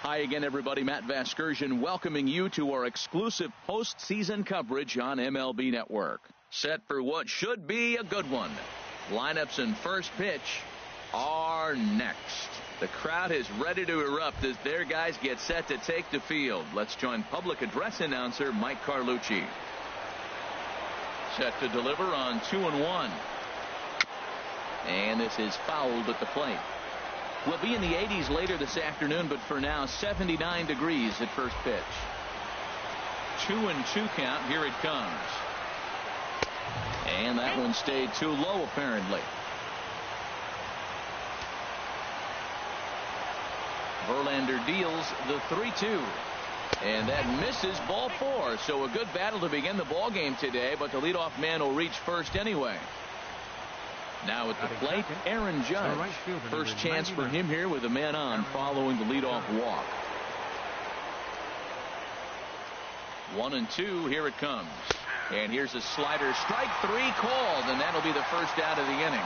Hi again, everybody. Matt Vasgersian welcoming you to our exclusive postseason coverage on MLB Network. Set for what should be a good one. Lineups and first pitch are next. The crowd is ready to erupt as their guys get set to take the field. Let's join public address announcer Mike Carlucci. Set to deliver on 2-1. And this is fouled at the plate. We'll be in the 80s later this afternoon, but for now, 79 degrees at first pitch. 2-2 count. Here it comes. And that one stayed too low, apparently. Verlander deals the 3-2. And that misses ball 4. So a good battle to begin the ball game today, but the leadoff man will reach first anyway. Now at the plate, Aaron Judge. First chance for him here with a man on following the leadoff walk. 1-2. Here it comes. And here's a slider. Strike 3 called, and that'll be the first out of the inning.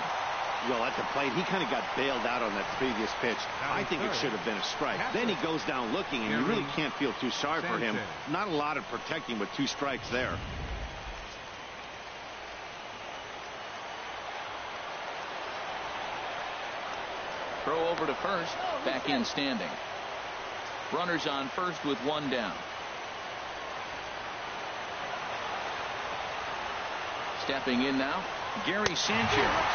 Well, at the plate, he kind of got bailed out on that previous pitch. I think it should have been a strike. Then he goes down looking, and you really can't feel too sorry for him. Not a lot of protecting with 2 strikes there. Throw over to first. Back in standing. Runners on first with 1 down. Stepping in now, Gary Sanchez.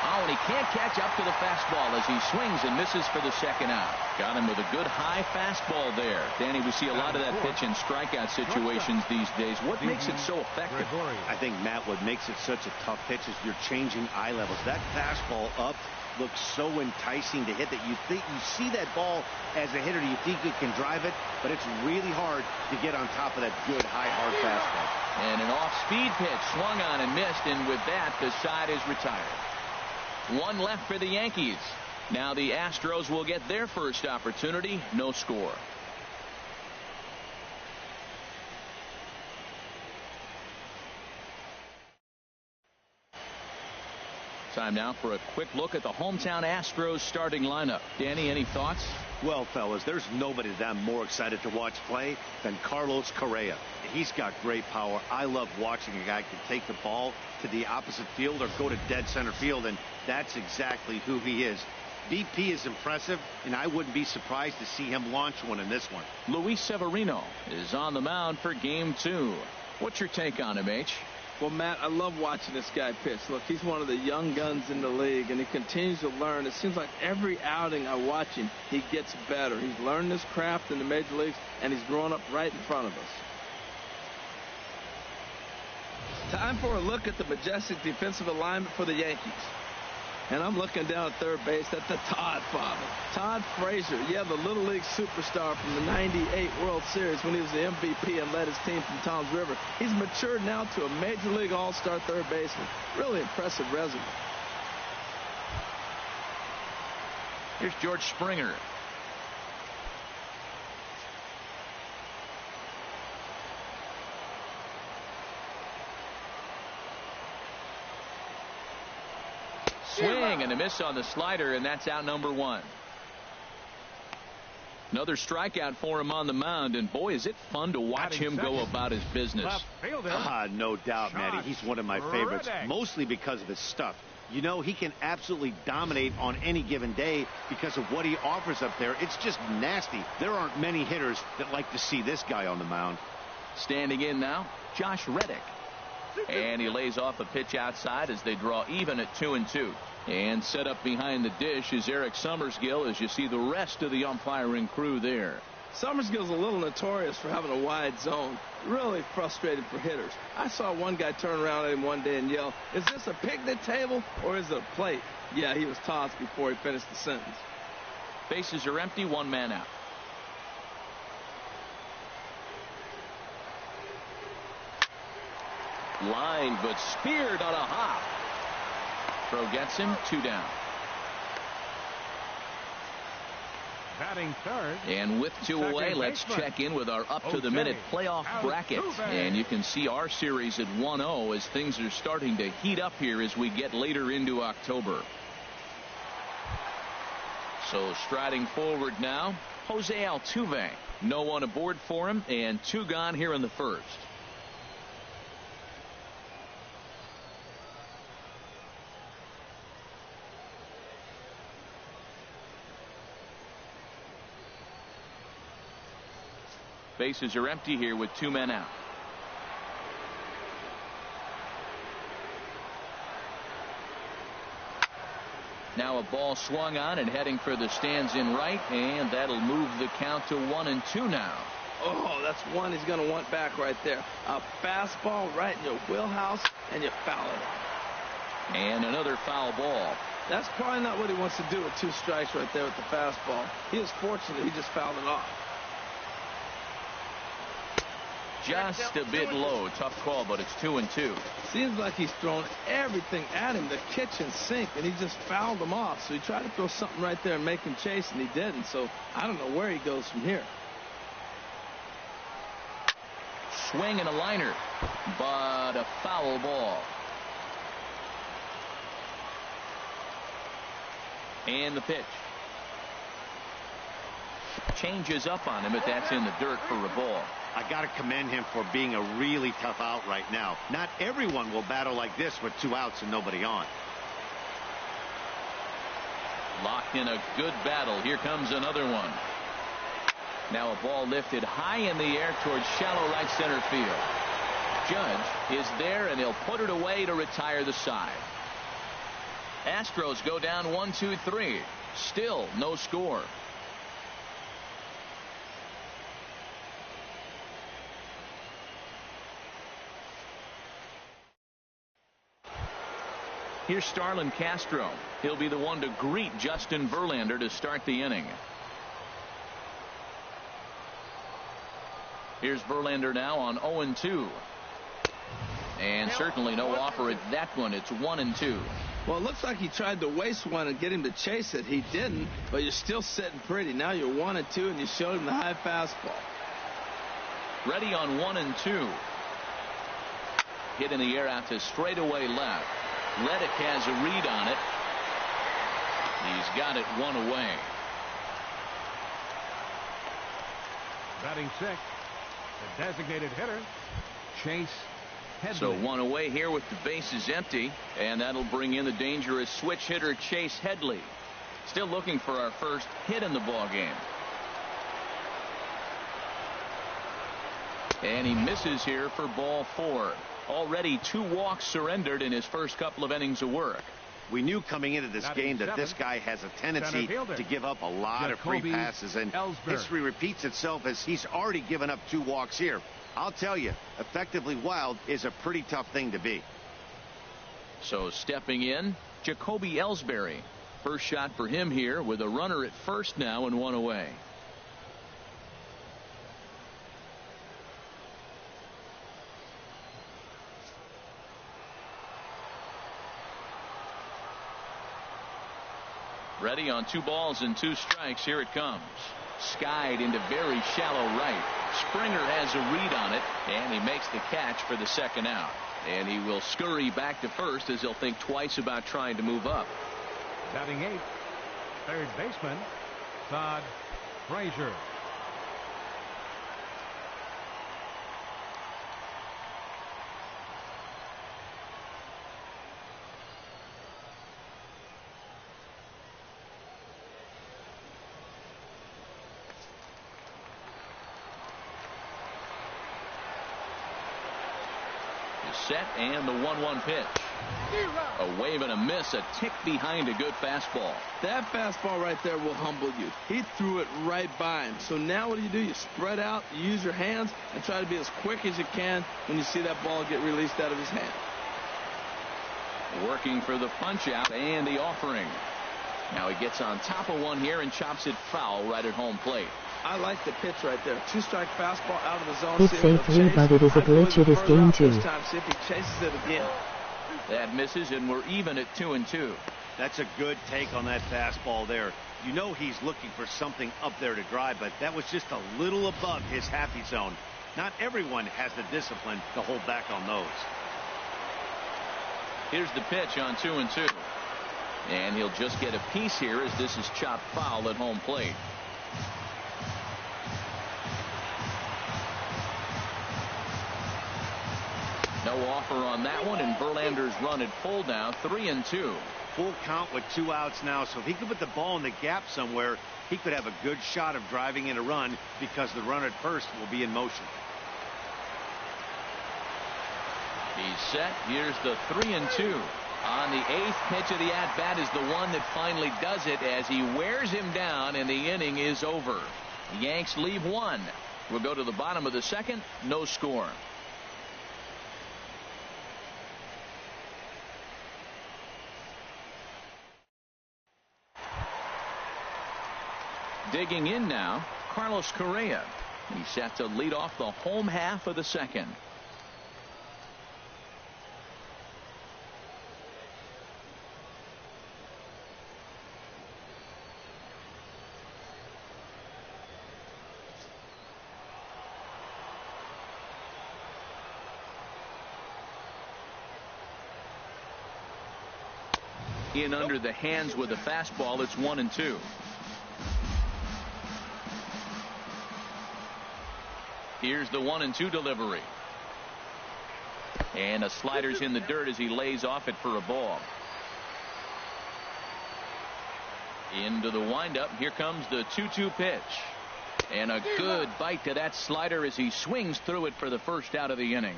Oh, and he can't catch up to the fastball as he swings and misses for the second out. Got him with a good high fastball there. Danny, we see a lot of that pitch in strikeout situations these days. What makes it so effective? I think, Matt, what makes it such a tough pitch is you're changing eye levels. That fastball up looks so enticing to hit that you see that ball as a hitter, you think you can drive it, but it's really hard to get on top of that good high hard fastball. And an off-speed pitch swung on and missed, and with that the side is retired. 1 left for the Yankees. Now the Astros will get their first opportunity. No score. Time now for a quick look at the hometown Astros starting lineup. Danny, any thoughts? Well, fellas, there's nobody that I'm more excited to watch play than Carlos Correa. He's got great power. I love watching a guy can take the ball to the opposite field or go to dead center field, and that's exactly who he is. BP is impressive, and I wouldn't be surprised to see him launch one in this one. Luis Severino is on the mound for Game 2. What's your take on him, H? Well, Matt, I love watching this guy pitch. Look, he's one of the young guns in the league, and he continues to learn. It seems like every outing I watch him, he gets better. He's learned this craft in the major leagues, and he's growing up right in front of us. Time for a look at the majestic defensive alignment for the Yankees. And I'm looking down at third base at the Todd father. Todd Frazier, yeah, the Little League superstar from the '98 World Series when he was the MVP and led his team from Tom's River. He's matured now to a Major League All-Star third baseman. Really impressive resume. Here's George Springer. Swing and a miss on the slider, and that's out number 1. Another strikeout for him on the mound, and boy, is it fun to watch him go about his business. No doubt, Matty. He's one of my favorites, mostly because of his stuff. You know, he can absolutely dominate on any given day because of what he offers up there. It's just nasty. There aren't many hitters that like to see this guy on the mound. Standing in now, Josh Reddick. And he lays off a pitch outside as they draw even at 2-2. And set up behind the dish is Eric Summersgill as you see the rest of the umpiring crew there. Summersgill's a little notorious for having a wide zone. Really frustrated for hitters. I saw one guy turn around at him one day and yell, "Is this a picnic table or is it a plate?" Yeah, he was tossed before he finished the sentence. Bases are empty, 1 man out. Line, but speared on a hop. Throw gets him, 2 down. Batting third. And with 2 away, let's check in with our up-to-the-minute playoff bracket. And you can see our series at 1-0 as things are starting to heat up here as we get later into October. So striding forward now, Jose Altuve. No one aboard for him, and 2 gone here in the first. Bases are empty here with 2 men out. Now a ball swung on and heading for the stands in right, and that'll move the count to 1-2 now. Oh, that's one he's going to want back right there. A fastball right in your wheelhouse, and you foul it. And another foul ball. That's probably not what he wants to do with 2 strikes right there with the fastball. He is fortunate he just fouled it off. Just a bit low. Tough call, but it's 2-2. Seems like he's thrown everything at him, the kitchen sink, and he just fouled him off. So he tried to throw something right there and make him chase, and he didn't. So I don't know where he goes from here. Swing and a liner, but a foul ball. And the pitch. Changes up on him, but that's in the dirt for a ball. I got to commend him for being a really tough out right now. Not everyone will battle like this with 2 outs and nobody on. Locked in a good battle. Here comes another one. Now a ball lifted high in the air towards shallow right center field. Judge is there, and he'll put it away to retire the side. Astros go down 1-2-3. Still no score. Here's Starlin Castro. He'll be the one to greet Justin Verlander to start the inning. Here's Verlander now on 0-2. And certainly no offer at that one. It's 1-2. Well, it looks like he tried to waste one and get him to chase it. He didn't, but you're still sitting pretty. Now you're 1-2, and you showed him the high fastball. Ready on 1-2. Hit in the air out to straightaway left. Reddick has a read on it. He's got it 1 away. Batting 6, the designated hitter, Chase Headley. So 1 away here with the bases empty, and that'll bring in the dangerous switch hitter Chase Headley. Still looking for our first hit in the ball game. And he misses here for ball 4. Already 2 walks surrendered in his first couple of innings of work. We knew coming into this game that this guy has a tendency to give up a lot of free passes, and history repeats itself as he's already given up 2 walks here. I'll tell you, effectively wild is a pretty tough thing to be. So stepping in, Jacoby Ellsbury. First shot for him here with a runner at first now and 1 away. Ready on 2 balls and 2 strikes. Here it comes. Skied into very shallow right. Springer has a read on it, and he makes the catch for the second out. And he will scurry back to first as he'll think twice about trying to move up. Batting 8, third baseman, Todd Frazier. Set and the 1-1 pitch. A wave and a miss, a tick behind a good fastball. That fastball right there will humble you. He threw it right by him. So now what do? You spread out, you use your hands, and try to be as quick as you can when you see that ball get released out of his hand. Working for the punch out and the offering. Now he gets on top of one here and chops it foul right at home plate. I like the pitch right there. 2-strike fastball out of the zone. It's a 3, but it is a glitch. It is game 2. This time, see if he chases it again. That misses, and we're even at 2-2. That's a good take on that fastball there. You know he's looking for something up there to drive, but that was just a little above his happy zone. Not everyone has the discipline to hold back on those. Here's the pitch on 2-2. And he'll just get a piece here as this is chopped foul at home plate. No offer on that one, and Verlander's run at full now, 3-2. Full count with 2 outs now, so if he could put the ball in the gap somewhere, he could have a good shot of driving in a run because the runner at first will be in motion. He's set. Here's the 3-2. On the 8th pitch of the at-bat is the one that finally does it as he wears him down, and the inning is over. The Yanks leave 1. We'll go to the bottom of the 2nd. No score. Digging in now, Carlos Correa. He's set to lead off the home half of the 2nd. In under the hands with a fastball. It's 1-2. Here's the 1-2 delivery. And a slider's in the dirt as he lays off it for a ball. Into the windup. Here comes the 2-2 pitch. And a good bite to that slider as he swings through it for the first out of the inning.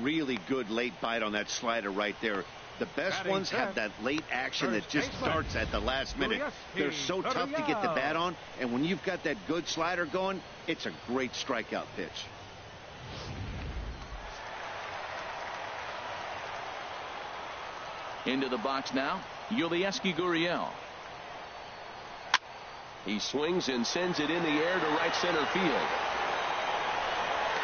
Really good late bite on that slider right there. The best ones have that late action that just starts at the last minute. They're so tough to get the bat on, and when you've got that good slider going, it's a great strikeout pitch. Into the box now, Yulieski Gurriel. He swings and sends it in the air to right center field.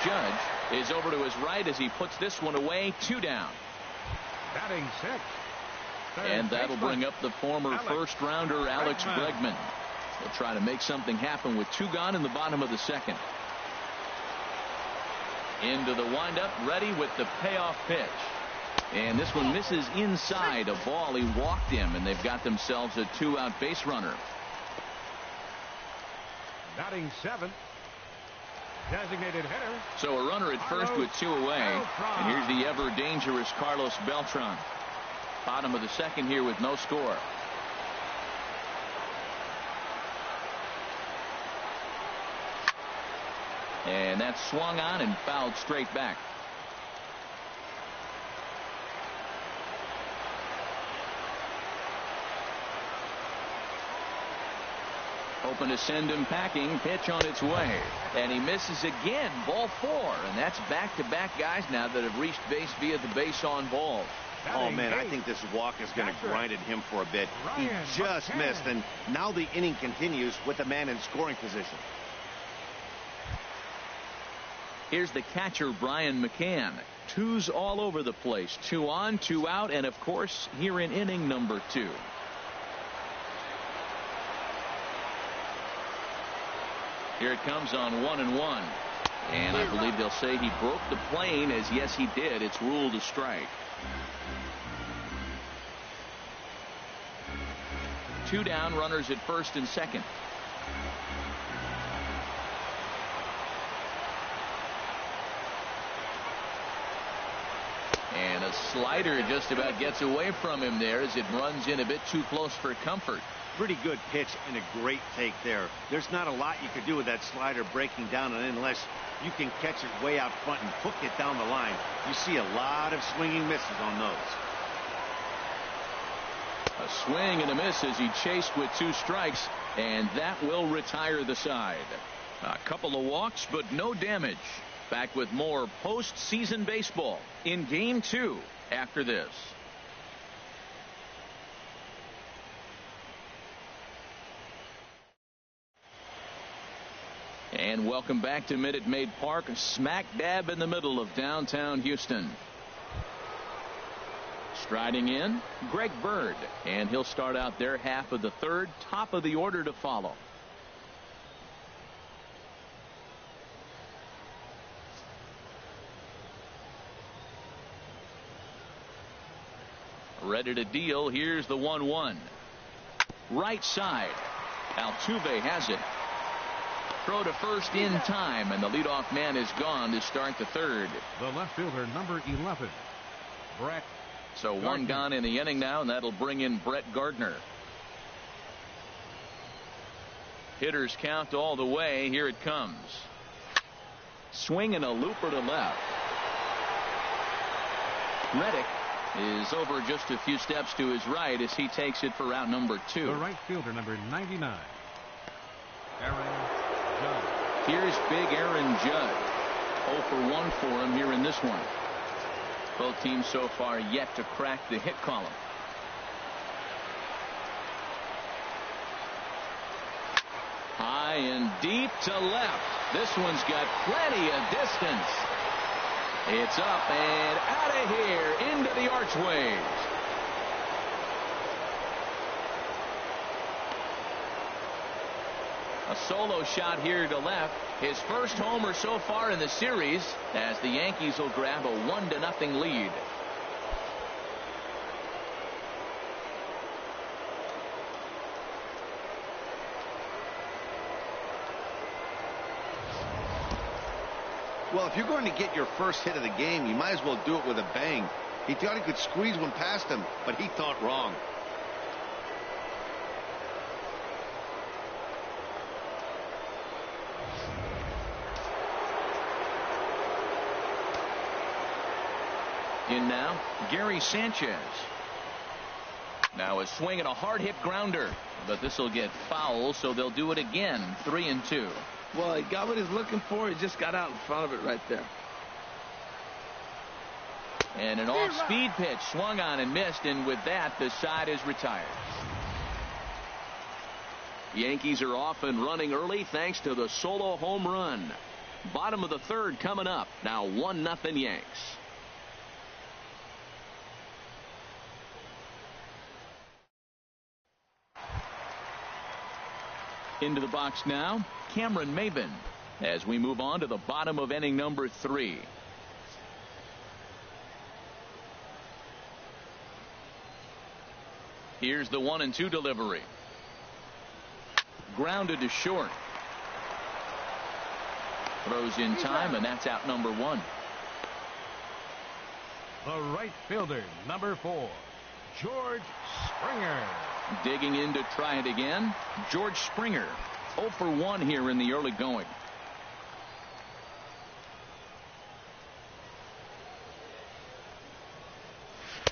Judge is over to his right as he puts this one away. 2 down. Batting 6th. And that'll bring up the former first-rounder Alex Bregman. He'll try to make something happen with 2 gone in the bottom of the 2nd. Into the windup, ready with the payoff pitch. And this one misses inside a ball. He walked him, and they've got themselves a 2-out base runner. Batting 7th. Designated hitter. So a runner at first with 2 away. And here's the ever dangerous Carlos Beltran. Bottom of the 2nd here with no score. And that's swung on and fouled straight back. Hoping to send him packing. Pitch on its way. And he misses again. Ball 4. And that's back-to-back guys now that have reached base via the base on ball. Oh, man, I think this walk is going to grind at him for a bit. He just missed, and now the inning continues with a man in scoring position. Here's the catcher, Brian McCann. 2s all over the place. 2 on, 2 out, and, of course, here in inning number 2. Here it comes on 1-1. And I believe they'll say he broke the plane, as yes, he did. It's ruled a strike. 2 down, runners at first and second. And a slider just about gets away from him there as it runs in a bit too close for comfort. Pretty good pitch and a great take there. There's not a lot you could do with that slider breaking down, and unless you can catch it way out front and hook it down the line, you see a lot of swinging misses on those. A swing and a miss as he chased with 2 strikes, and that will retire the side. A couple of walks, but no damage. Back with more postseason baseball in Game 2 after this. And welcome back to Minute Maid Park, smack dab in the middle of downtown Houston. Striding in, Greg Bird, and he'll start out their half of the 3rd, top of the order to follow. Ready to deal. Here's the 1-1. Right side. Altuve has it. Throw to first in time, and the leadoff man is gone to start the third. The left fielder, number 11, Brett. So one gone in the inning now, and that'll bring in Brett Gardner. Hitters count all the way. Here it comes. Swing and a looper to left. Reddick is over just a few steps to his right as he takes it for out number 2. The right fielder, number 99, Aaron Judge. Here's big Aaron Judge. 0 for 1 for him here in this one. Both teams so far yet to crack the hit column. High and deep to left. This one's got plenty of distance. It's up and out of here into the archways. A solo shot here to left. His first homer so far in the series as the Yankees will grab a 1-0 lead. Well, if you're going to get your first hit of the game, you might as well do it with a bang. He thought he could squeeze one past him, but he thought wrong. In now, Gary Sanchez. Now a swing and a hard hit grounder, but this will get foul, so they'll do it again. 3-2. Well, he got what he's looking for. He just got out in front of it right there. And an off-speed pitch swung on and missed, and with that, the side is retired. Yankees are off and running early thanks to the solo home run. Bottom of the third coming up. Now 1-0 Yanks. Into the box now, Cameron Maybin, as we move on to the bottom of inning number 3. Here's the 1-2 delivery. Grounded to short. Throws in time, and that's out number 1. The right fielder, number 4, George Springer. Digging in to try it again, George Springer. 0 for 1 here in the early going.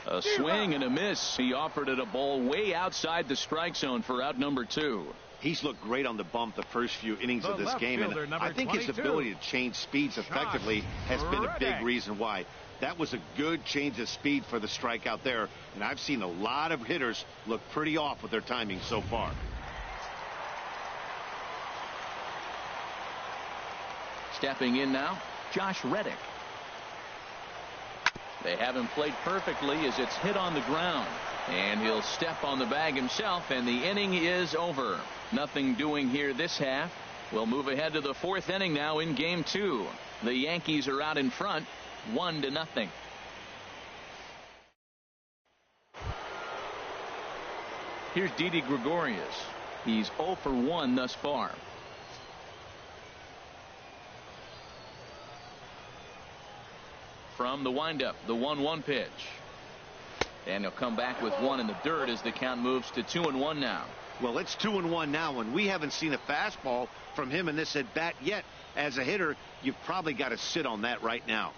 A swing and a miss. He offered it a ball way outside the strike zone for out number 2. He's looked great on the bump the first few innings of this game, and I think his ability to change speeds effectively has been a big reason why. That was a good change of speed for the strikeout there, and I've seen a lot of hitters look pretty off with their timing so far. Stepping in now, Josh Reddick. They haven't played perfectly as it's hit on the ground, and he'll step on the bag himself, and the inning is over. Nothing doing here this half. We'll move ahead to the 4th inning now in game 2. The Yankees are out in front, 1-0. Here's Didi Gregorius. He's 0 for 1 thus far. From the windup, the 1-1 pitch. And he'll come back with one in the dirt as the count moves to 2-1 now. Well, it's 2-1 now, and we haven't seen a fastball from him in this at bat yet. As a hitter, you've probably got to sit on that right now.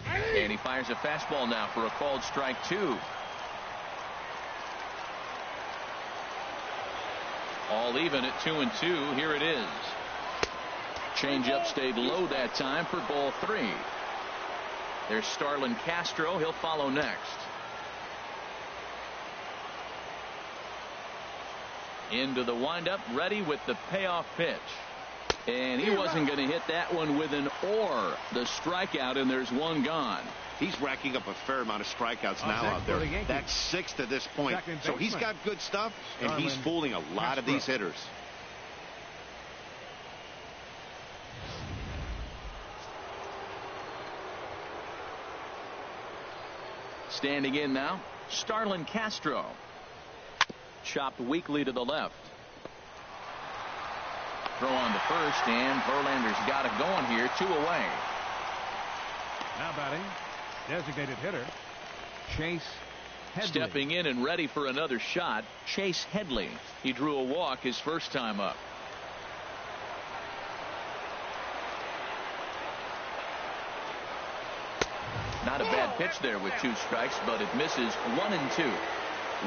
And he fires a fastball now for a called strike 2. All even at 2-2. Here it is. Changeup stayed low that time for ball 3. There's Starlin Castro. He'll follow next. Into the windup, ready with the payoff pitch. And he wasn't going to hit that one with an or. The strikeout, and there's one gone. He's racking up a fair amount of strikeouts now out there. That's 6 to this point. So he's got good stuff, and he's fooling a lot of these hitters. Standing in now, Starlin Castro. Chopped weakly to the left. Throw on to first, and Verlander's got it going here. 2 away. Now batting, designated hitter, Chase Headley. Stepping in and ready for another shot, Chase Headley. He drew a walk his first time up. Not a bad pitch there with 2 strikes, but it misses 1-2.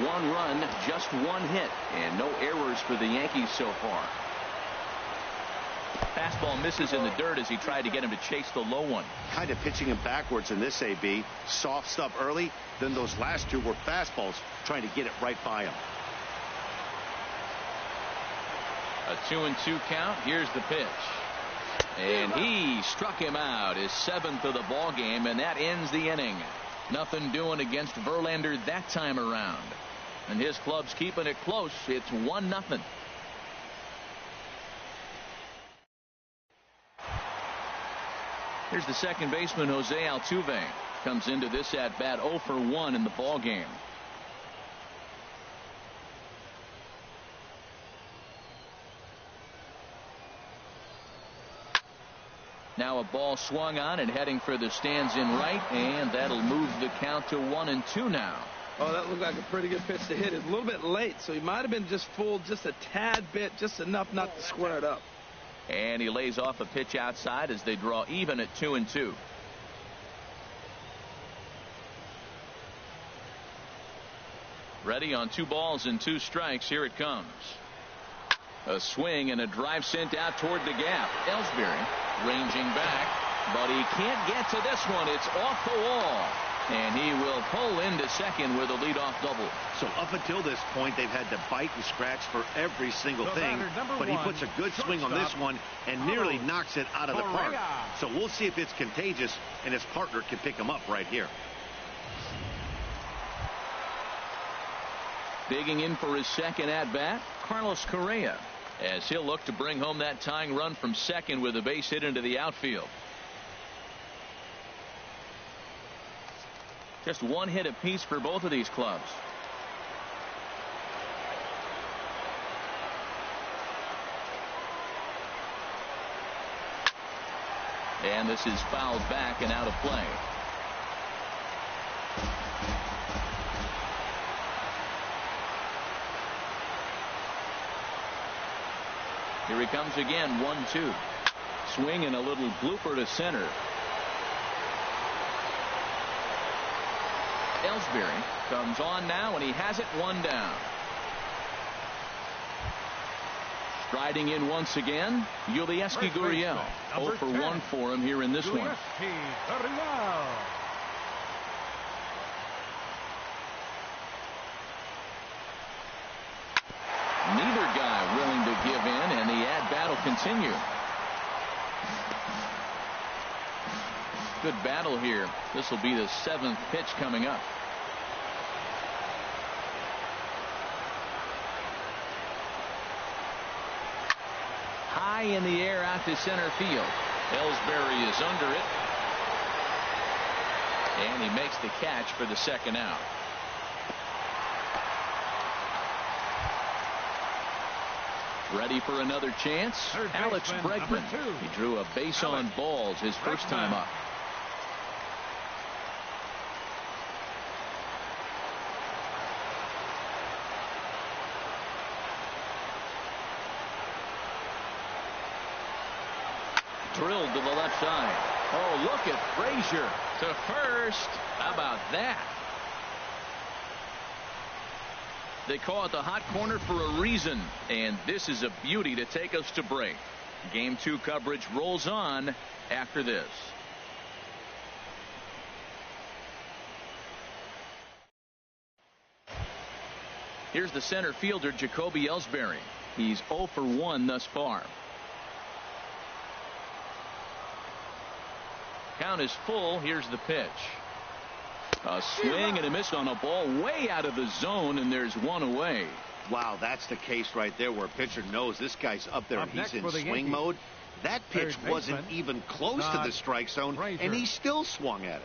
1 run, just 1 hit, and no errors for the Yankees so far. Fastball misses in the dirt as he tried to get him to chase the low one. Kind of pitching him backwards in this AB. Soft stuff early, then those last 2 were fastballs trying to get it right by him. A 2-2 count. Here's the pitch. And he struck him out, his 7th of the ball game, and that ends the inning. Nothing doing against Verlander that time around. And his club's keeping it close. It's 1-0. Here's the second baseman, Jose Altuve. Comes into this at bat 0 for 1 in the ball game. Now a ball swung on and heading for the stands in right, and that'll move the count to 1-2 now. Oh, that looked like a pretty good pitch to hit. It's a little bit late, so he might have been just fooled just a tad bit, just enough not to square it up. And he lays off a pitch outside as they draw even at 2-2. Ready on 2 balls and 2 strikes. Here it comes. A swing and a drive sent out toward the gap. Ellsbury ranging back, but he can't get to this one. It's off the wall, and he will pull into second with a leadoff double. So up until this point, they've had to bite and scratch for every single thing, but he puts a good swing on this one and nearly knocks it out of the park. So we'll see if it's contagious and his partner can pick him up right here. Digging in for his second at bat, Carlos Correa, as he'll look to bring home that tying run from second with a base hit into the outfield. Just 1 hit apiece for both of these clubs. And this is fouled back and out of play. Here he comes again, 1-2. Swing and a little blooper to center. Ellsbury comes on now, and he has it 1 down. Striding in once again, Yulieski Gurriel. 0 for 1 for him here in this one. Neither guy willing to give in, and the at-bat will continue. Good battle here. This will be the 7th pitch coming up. High in the air out to center field. Ellsbury is under it, and he makes the catch for the second out. Ready for another chance? Alex Bregman. He drew a base on balls his first time up. Drilled to the left side. Oh, look at Frazier to first. How about that? They call it the hot corner for a reason, and this is a beauty to take us to break. Game 2 coverage rolls on after this. Here's the center fielder, Jacoby Ellsbury. He's 0 for 1 thus far. Count is full. Here's the pitch. A swing and a miss on a ball way out of the zone, and there's 1 away. Wow, that's the case right there where a pitcher knows this guy's up there and he's in swing mode. That pitch wasn't even close to the strike zone, and he still swung at it.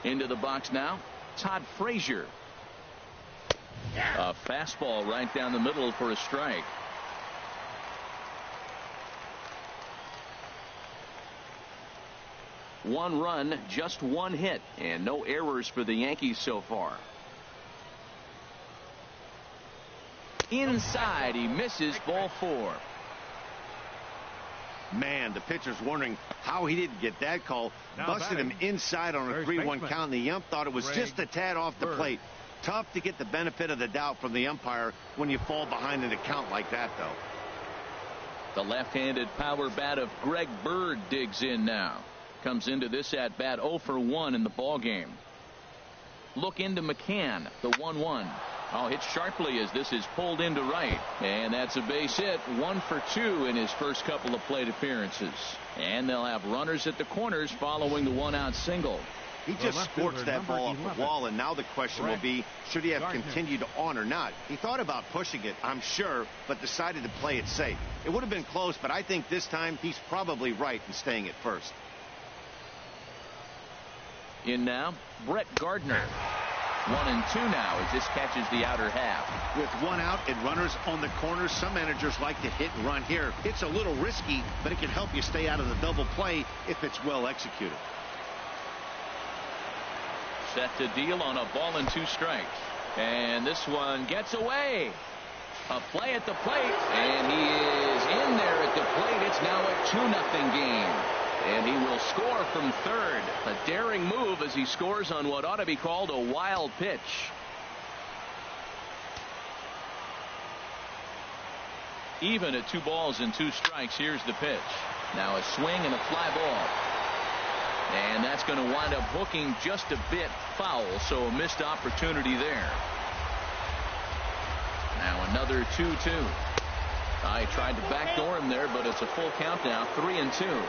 Into the box now, Todd Frazier. A fastball right down the middle for a strike. One run, just one hit, and no errors for the Yankees so far. Inside, he misses, ball 4. Man, the pitcher's wondering how he didn't get that call. Busted him inside on a 3-1 count, and the ump thought it was just a tad off the plate. Tough to get the benefit of the doubt from the umpire when you fall behind in a count like that, though. The left-handed power bat of Greg Bird digs in now. Comes into this at bat 0 for 1 in the ball game. Look into McCann, the 1-1. Oh, hit sharply as this is pulled into right. And that's a base hit. 1 for 2 in his first couple of plate appearances. And they'll have runners at the corners following the 1-out single. He just scorched that ball off the wall, and now the question will be, should he have continued on or not? He thought about pushing it, I'm sure, but decided to play it safe. It would have been close, but I think this time he's probably right in staying at first. In now, Brett Gardner. 1-2 now as this catches the outer half. With 1 out and runners on the corners, some managers like to hit and run here. It's a little risky, but it can help you stay out of the double play if it's well executed. Set to deal on a ball and 2 strikes. And this one gets away. A play at the plate, and he is in there at the plate. It's now a 2-0 game. And he will score from third. A daring move as he scores on what ought to be called a wild pitch. Even at 2 balls and 2 strikes, here's the pitch. Now a swing and a fly ball. And that's going to wind up hooking just a bit foul, so a missed opportunity there. Now another 2-2. I tried to backdoor him there, but it's a full count now, 3-2.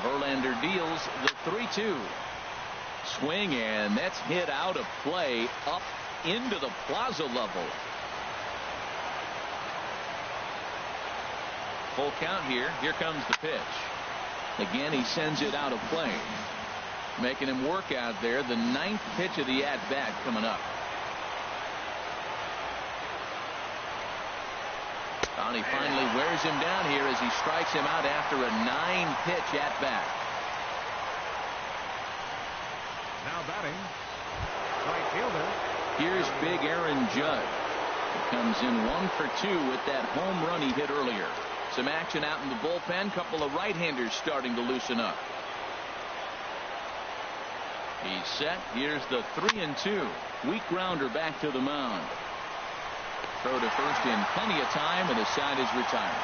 Verlander deals the 3-2. Swing, and that's hit out of play up into the plaza level. Full count here. Here comes the pitch. Again, he sends it out of play. Making him work out there. The 9th pitch of the at-bat coming up. And he finally wears him down here as he strikes him out after a 9-pitch at-bat. Now batting, right fielder. Here's big Aaron Judge. He comes in 1 for 2 with that home run he hit earlier. Some action out in the bullpen. Couple of right-handers starting to loosen up. He's set. Here's the 3-2. Weak grounder back to the mound. Throw to first in plenty of time, and the side is retired.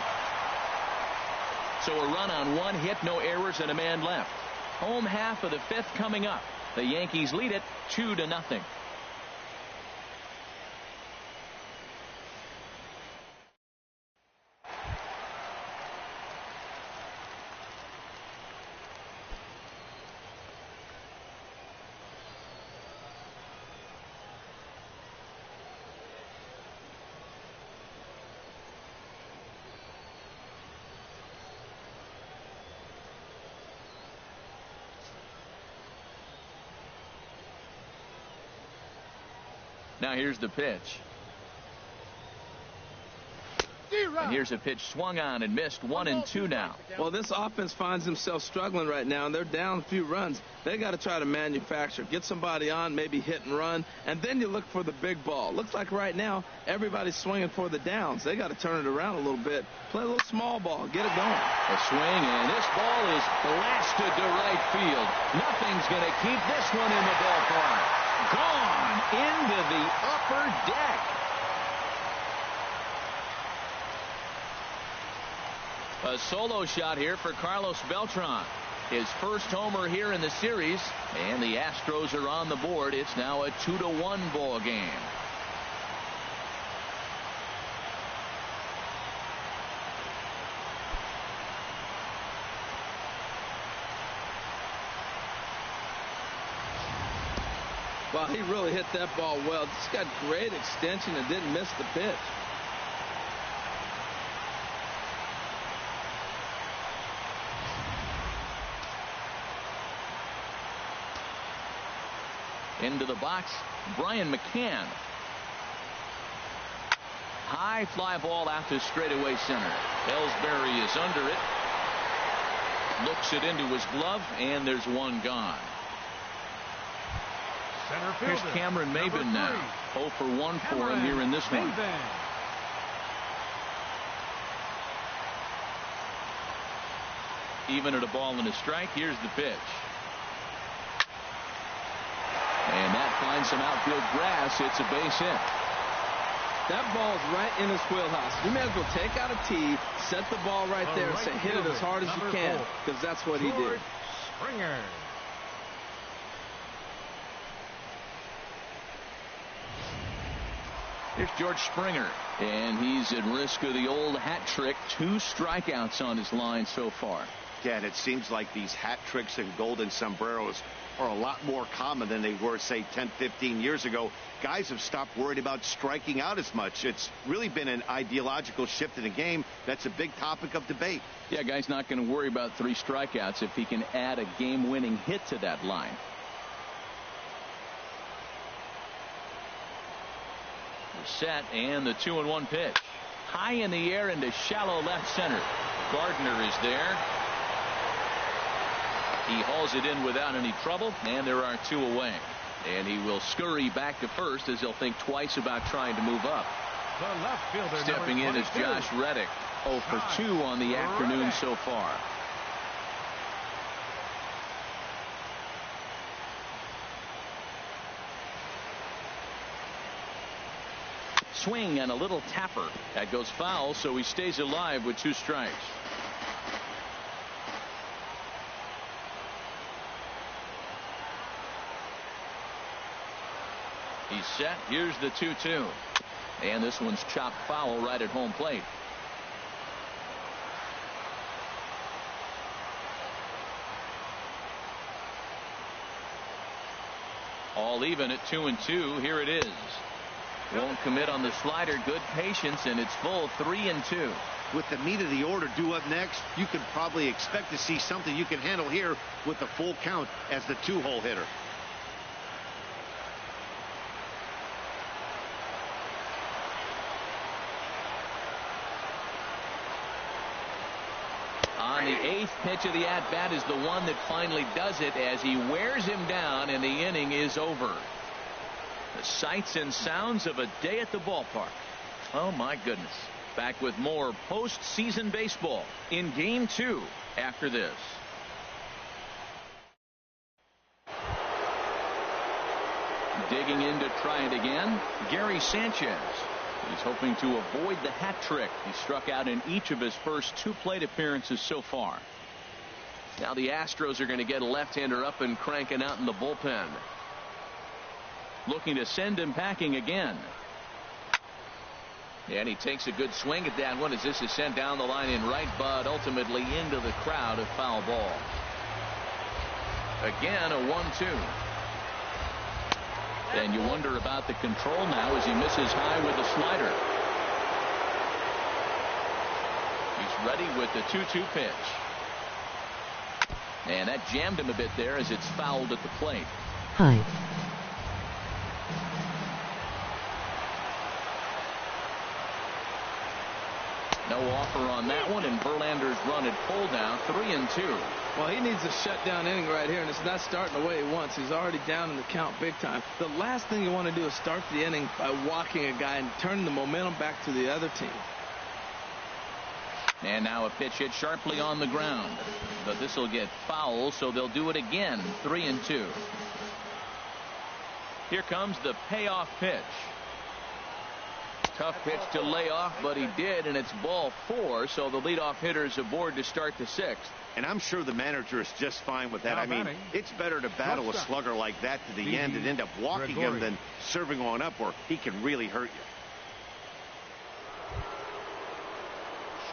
So a run on 1 hit, no errors, and a man left. Home half of the 5th coming up. The Yankees lead it 2-0. Now here's the pitch. And here's a pitch swung on and missed. 1-2 now. Well, this offense finds themselves struggling right now, and they're down a few runs. They got to try to manufacture, get somebody on, maybe hit and run, and then you look for the big ball. Looks like right now everybody's swinging for the downs. They got to turn it around a little bit, play a little small ball, get it going. A swing, and this ball is blasted to right field. Nothing's going to keep this one in the ballpark. Gone into the upper deck. A solo shot here for Carlos Beltran. His first homer here in the series, and the Astros are on the board. It's now a 2-1 ball game. Well, he really hit that ball well. Just got great extension and didn't miss the pitch. Into the box, Brian McCann. High fly ball out to straightaway center. Ellsbury is under it. Looks it into his glove, and there's one gone. Center Here's fielder, Cameron Maybin now. 0 for 1 for him here in this one. Even at a ball and a strike, here's the pitch. And that finds some outfield grass. It's a base hit. That ball's right in his wheelhouse. You may as well take out a tee, set the ball right there, and say hit it as hard as you can, because that's what he did. Springer. Here's George Springer, and he's at risk of the old hat trick. 2 strikeouts on his line so far. Yeah, and it seems like these hat tricks and golden sombreros are a lot more common than they were, say, 10, 15 years ago. Guys have stopped worried about striking out as much. It's really been an ideological shift in the game. That's a big topic of debate. Yeah, guy's not going to worry about 3 strikeouts if he can add a game-winning hit to that line. The set and the 2-1 pitch. High in the air into shallow left center. Gardner is there. He hauls it in without any trouble, and there are 2 away. And he will scurry back to first as he'll think twice about trying to move up. The left fielder, stepping in is Josh Reddick. 0 for 2 on the afternoon so far. Swing and a little tapper. That goes foul, so he stays alive with 2 strikes. He's set. Here's the 2-2. And this one's chopped foul right at home plate. All even at 2-2. Here it is. Won't commit on the slider. Good patience, and it's full 3-2. With the meat of the order due up next, you can probably expect to see something you can handle here with the full count as the 2-hole hitter. On the 8th pitch of the at-bat is the one that finally does it as he wears him down, and the inning is over. The sights and sounds of a day at the ballpark. Oh, my goodness. Back with more postseason baseball in Game 2 after this. Digging in to try it again, Gary Sanchez. He's hoping to avoid the hat trick. He struck out in each of his first 2 plate appearances so far. Now the Astros are going to get a left-hander up and cranking out in the bullpen. Looking to send him packing again. And he takes a good swing at that one as this is sent down the line in right, but ultimately into the crowd, a foul ball. Again, a 1-2. And you wonder about the control now as he misses high with the slider. He's ready with the 2-2 pitch. And that jammed him a bit there as it's fouled at the plate. High. No offer on that one, and Verlander's run had pulled down 3-2. Well, he needs a shutdown inning right here, and it's not starting the way he wants. He's already down in the count big time. The last thing you want to do is start the inning by walking a guy and turning the momentum back to the other team. And now a pitch hit sharply on the ground. But this will get foul, so they'll do it again. 3-2. Here comes the payoff pitch. Tough pitch to lay off, but he did, and it's ball 4, so the leadoff hitter is aboard to start the 6th. And I'm sure the manager is just fine with that. I mean, it's better to battle a slugger like that to the end and end up walking him than serving on up where he can really hurt you.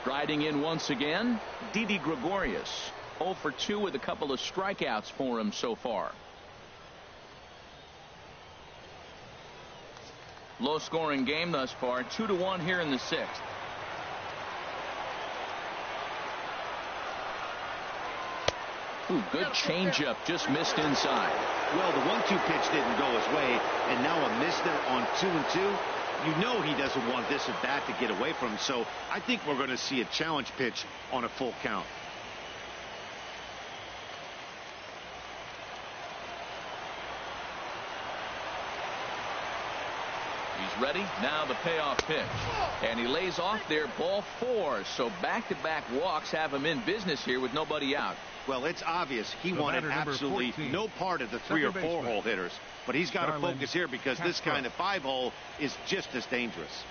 Striding in once again, Didi Gregorius. 0 for 2 with a couple of strikeouts for him so far. Low scoring game thus far, 2-1 here in the 6th. Ooh, good changeup, just missed inside. Well, the 1-2 pitch didn't go his way, and now a miss there on 2-2. You know he doesn't want this at bat to get away from him, so I think we're going to see a challenge pitch on a full count. He's ready. Now the payoff pitch. And he lays off there, ball 4. So back-to-back walks have him in business here with nobody out. Well, it's obvious he wanted absolutely 14, no part of the 3 or 4 hole hitters. But he's got to focus here because this kind of 5-hole is just as dangerous.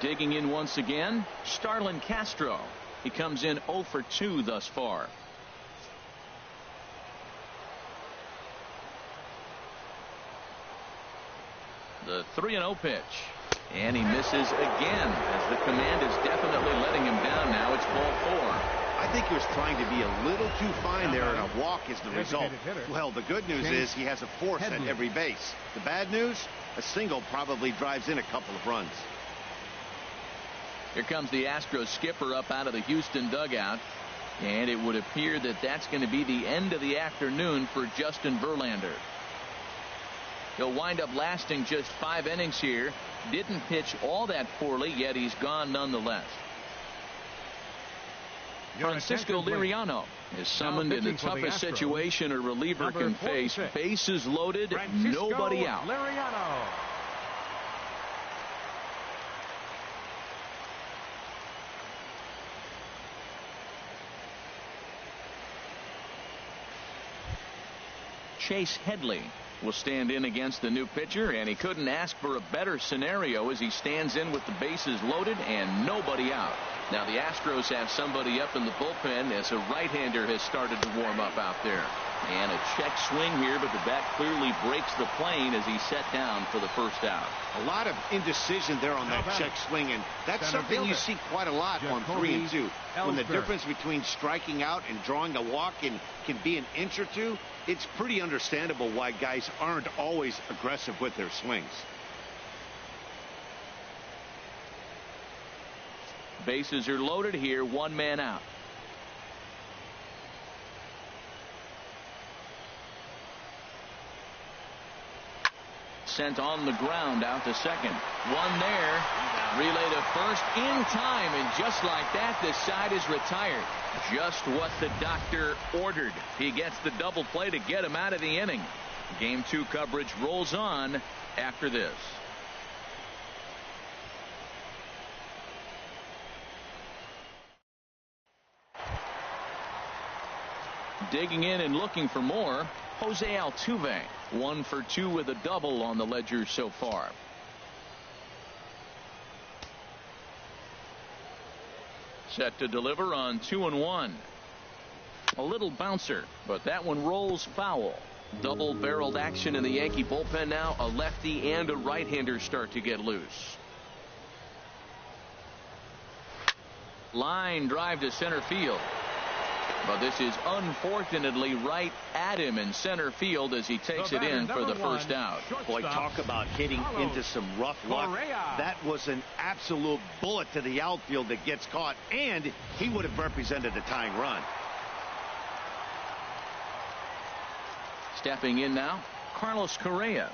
Digging in once again, Starlin Castro. He comes in 0 for 2 thus far. The 3-0 pitch. And he misses again as the command is definitely letting him down now. It's ball 4. I think he was trying to be a little too fine there, and a walk is the result. Well, the good news is he has a force at every base. The bad news, a single probably drives in a couple of runs. Here comes the Astros skipper up out of the Houston dugout. And it would appear that that's going to be the end of the afternoon for Justin Verlander. He'll wind up lasting just 5 innings here. Didn't pitch all that poorly, yet he's gone nonetheless. Francisco Liriano is summoned in the toughest situation a reliever can face. Bases loaded, nobody out. Liriano. Chase Headley will stand in against the new pitcher, and he couldn't ask for a better scenario as he stands in with the bases loaded and nobody out. Now the Astros have somebody up in the bullpen as a right-hander has started to warm up out there. And a check swing here, but the bat clearly breaks the plane as he's set down for the first out. A lot of indecision there on that check swing, and that's something you see quite a lot on 3 and 2. When the difference between striking out and drawing a walk can be an inch or two, it's pretty understandable why guys aren't always aggressive with their swings. Bases are loaded here, 1 man out. Sent on the ground out to second. 1 there. Relay to first in time, and just like that, the side is retired. Just what the doctor ordered. He gets the double play to get him out of the inning. Game 2 coverage rolls on after this. Digging in and looking for more, Jose Altuve. 1 for 2 with a double on the ledger so far. Set to deliver on 2-1. A little bouncer, but that one rolls foul. Double-barreled action in the Yankee bullpen now. A lefty and a right-hander start to get loose. Line drive to center field. But this is unfortunately right at him in center field as he takes it in for the first out. Boy, talk about hitting into some rough luck. That was an absolute bullet to the outfield that gets caught, and he would have represented a tying run. Stepping in now, Carlos Correa.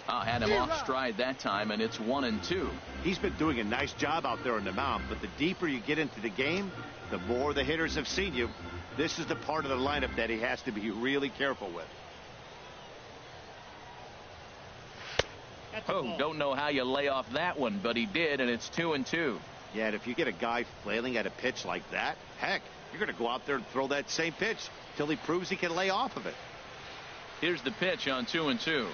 Had him off stride that time, and it's 1-2. He's been doing a nice job out there on the mound, but the deeper you get into the game, the more the hitters have seen you. This is the part of the lineup that he has to be really careful with. Oh, don't know how you lay off that one, but he did, and it's 2-2. Yeah, and if you get a guy flailing at a pitch like that, heck, you're going to go out there and throw that same pitch till he proves he can lay off of it. Here's the pitch on 2-2.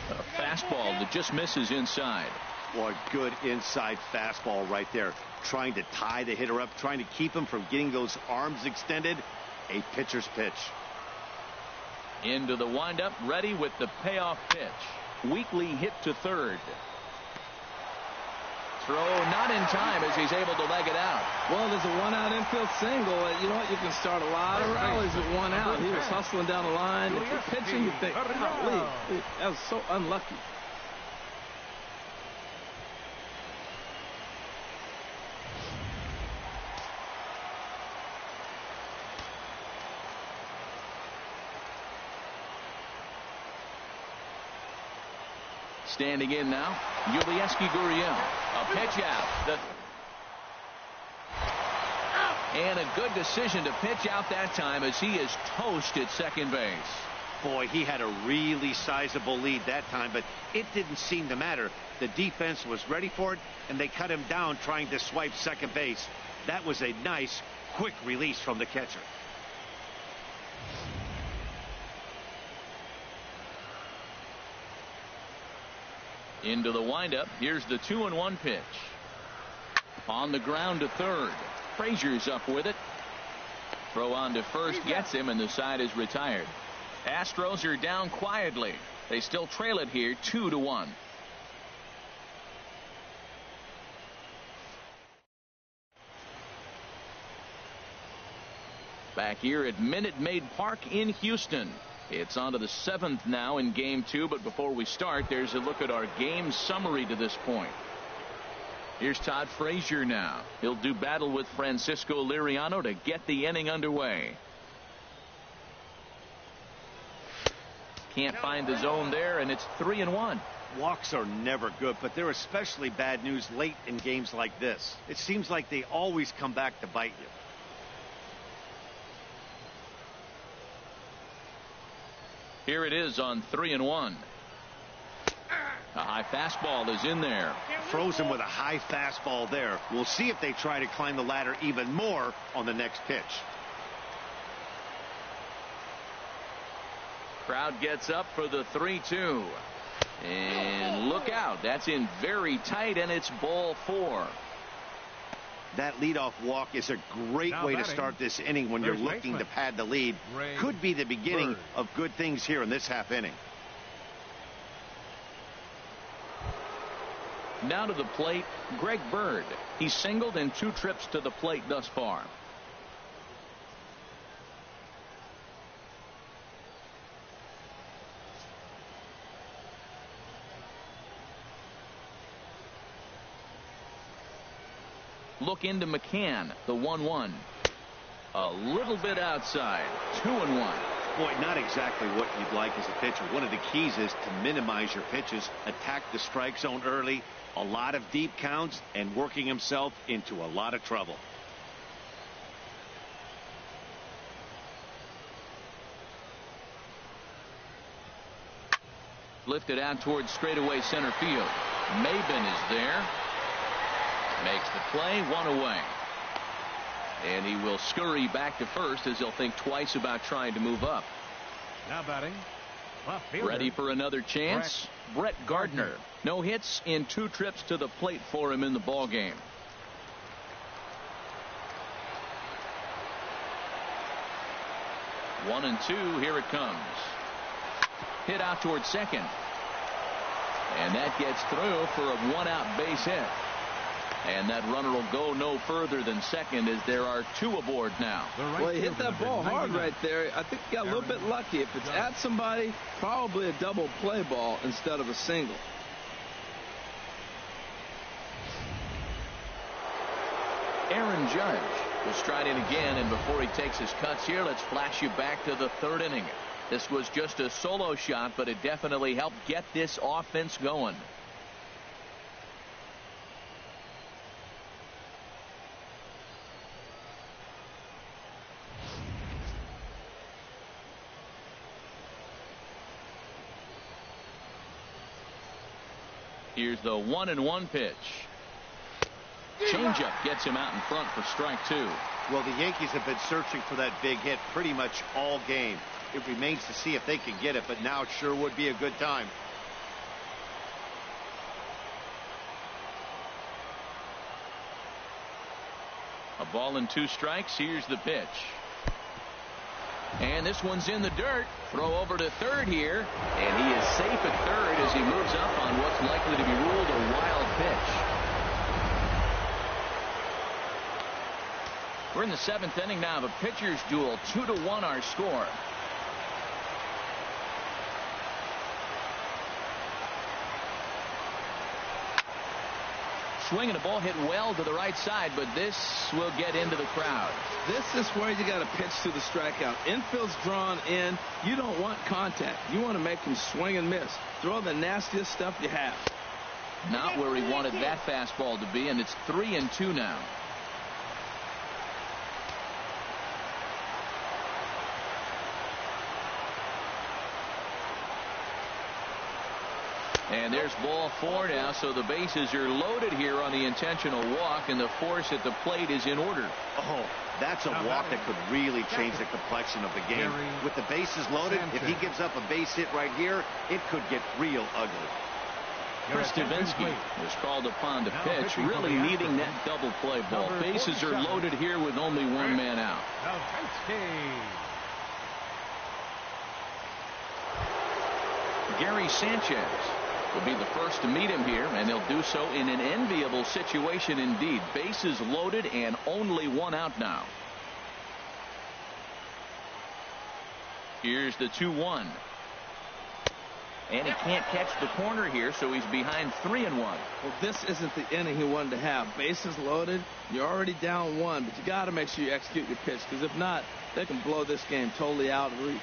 A fastball that just misses inside. Boy, good inside fastball right there. Trying to tie the hitter up, trying to keep him from getting those arms extended. A pitcher's pitch. Into the windup, ready with the payoff pitch. Weakly hit to third. Throw not in time as he's able to leg it out. Well, there's a 1-out infield single. You know what? You can start a lot of rallies with 1 out. He was hustling down the line. If you're pitching, you think, golly, that was so unlucky. Standing in now, Yulieski Gurriel. A pitch out. And a good decision to pitch out that time as he is toast at second base. Boy, he had a really sizable lead that time, but it didn't seem to matter. The defense was ready for it, and they cut him down trying to swipe second base. That was a nice, quick release from the catcher. Into the windup. Here's the 2-1 pitch. On the ground to third. Frazier's up with it. Throw on to first gets him, and the side is retired. Astros are down quietly. They still trail it here 2-1. Back here at Minute Maid Park in Houston. It's on to the 7th now in Game 2, but before we start, there's a look at our game summary to this point. Here's Todd Frazier now. He'll do battle with Francisco Liriano to get the inning underway. Can't find the zone there, and it's 3-1. Walks are never good, but they're especially bad news late in games like this. It seems like they always come back to bite you. Here it is on 3-1. A high fastball is in there. Froze him with a high fastball there. We'll see if they try to climb the ladder even more on the next pitch. Crowd gets up for the 3-2. And look out. That's in very tight, and it's ball 4. That leadoff walk is a great way to start this inning when you're looking to pad the lead. Could be the beginning of good things here in this half inning. Now to the plate, Greg Bird. He's singled in 2 trips to the plate thus far. Look into McCann, the 1-1. A little bit outside. 2-1. Boy, not exactly what you'd like as a pitcher. One of the keys is to minimize your pitches, attack the strike zone early, a lot of deep counts, and working himself into a lot of trouble. Lifted out towards straightaway center field. Maben is there. Makes the play, 1 away. And he will scurry back to first as he'll think twice about trying to move up. Now batting. Left fielder. Ready for another chance? Brett Gardner. No hits in 2 trips to the plate for him in the ball game. One and 2. Here it comes. Hit out towards second. And that gets through for a 1-out base hit. And that runner will go no further than second as there are 2 aboard now. Well, he hit that ball hard right there. I think he got a little bit lucky. If it's at somebody, probably a double play ball instead of a single. Aaron Judge will stride in again, and before he takes his cuts here, let's flash you back to the 3rd inning. This was just a solo shot, but it definitely helped get this offense going. Here's the 1-1 pitch. Changeup gets him out in front for strike 2. Well, the Yankees have been searching for that big hit pretty much all game. It remains to see if they can get it, but now it sure would be a good time. A ball and 2 strikes. Here's the pitch. And this one's in the dirt. Throw over to third here. And he is safe at third as he moves up on what's likely to be ruled a wild pitch. We're in the 7th inning now of a pitcher's duel. 2-1 our score. swing and a ball hit well to the right side, but this will get into the crowd. This is where you got to pitch to the strikeout. Infield's drawn in. You don't want contact. You want to make him swing and miss. Throw the nastiest stuff you have. Not where he wanted that fastball to be, and it's 3-2 now. And there's ball 4 now, so the bases are loaded here on the intentional walk, and the force at the plate is in order. Oh, that's a walk that could really change the complexion of the game. With the bases loaded, if he gives up a base hit right here, it could get real ugly. Chris Stavinsky was called upon to pitch, really needing that double play ball. Bases are loaded here with only one man out. Gary Sanchez will be the first to meet him here, and they'll do so in an enviable situation indeed. Bases loaded and only one out now. Here's the 2-1. And he can't catch the corner here, so he's behind 3-1. Well, this isn't the inning he wanted to have. Bases loaded. You're already down 1, but you got to make sure you execute your pitch, because if not, they can blow this game totally out of reach.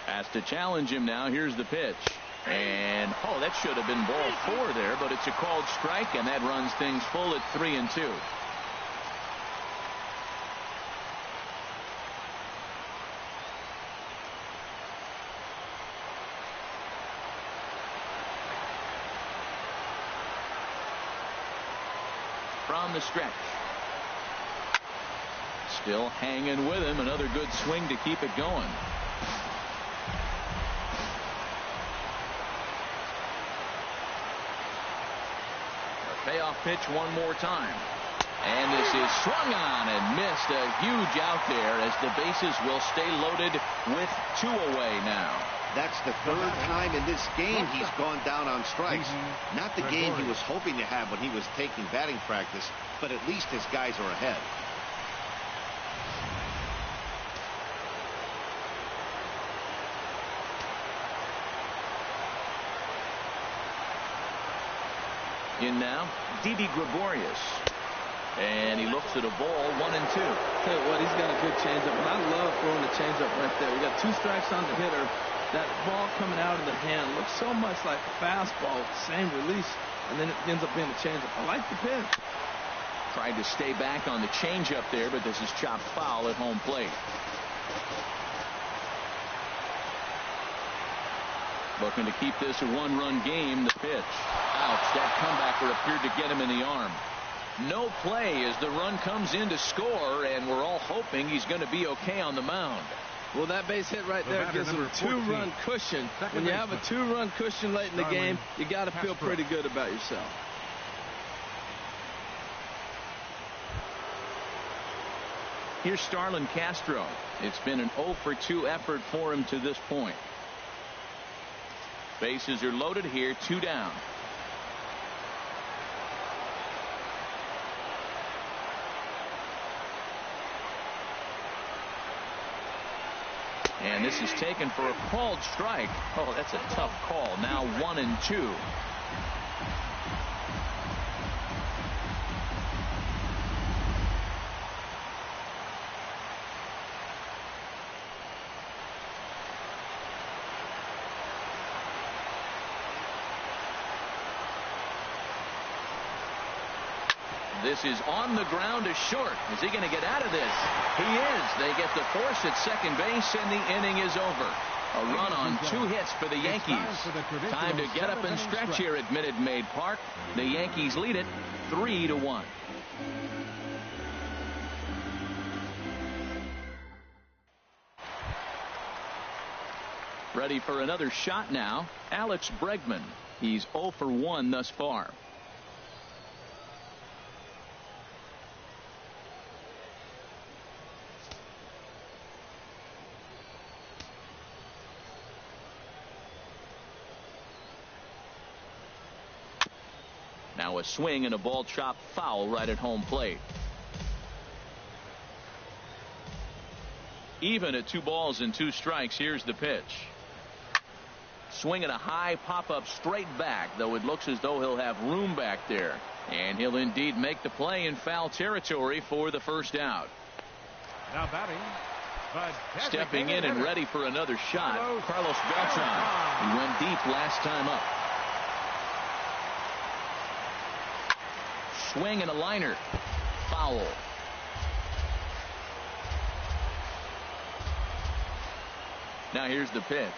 Has to challenge him now. Here's the pitch. And, oh, that should have been ball 4 there, but it's a called strike, and that runs things full at 3-2. From the stretch. Still hanging with him. Another good swing to keep it going. Payoff pitch one more time. And this is swung on and missed. A huge out there as the bases will stay loaded with 2 away now. That's the 3rd time in this game he's gone down on strikes. Not the game he was hoping to have when he was taking batting practice, but at least his guys are ahead. In now, Didi Gregorius. And he looks at a ball, 1-2. Tell you what, he's got a good changeup, and I love throwing the changeup right there. We got 2 strikes on the hitter. That ball coming out of the hand looks so much like a fastball with the same release, and then it ends up being a changeup. I like the pitch. Tried to stay back on the changeup there, but this is chopped foul at home plate. Looking to keep this a 1-run game. The pitch. Ouch. That comebacker appeared to get him in the arm. No play as the run comes in to score, and we're all hoping he's going to be okay on the mound. Well, that base hit right there gives him a 2-run cushion. When you have a 2-run cushion late in the game, you got to feel pretty good about yourself. Here's Starlin Castro. It's been an 0-for-2 effort for him to this point. Bases are loaded here, 2 down. And this is taken for a called strike. Oh, that's a tough call. Now 1-2. This is on the ground to short. Is he going to get out of this? He is. They get the force at second base, and the inning is over. A run on 2 hits for the Yankees. Time to get up and stretch here at Minute Maid Park. The Yankees lead it 3-1. Ready for another shot now. Alex Bregman. He's 0-for-1 thus far. Now a swing and a ball chopped foul right at home plate. Even at 2 balls and 2 strikes. Here's the pitch. Swinging a high pop-up straight back, though it looks as though he'll have room back there. And he'll indeed make the play in foul territory for the first out. Now batting. Stepping in and ready for another shot, Carlos Beltran. He went deep last time up. Swing and a liner. Foul. Now here's the pitch.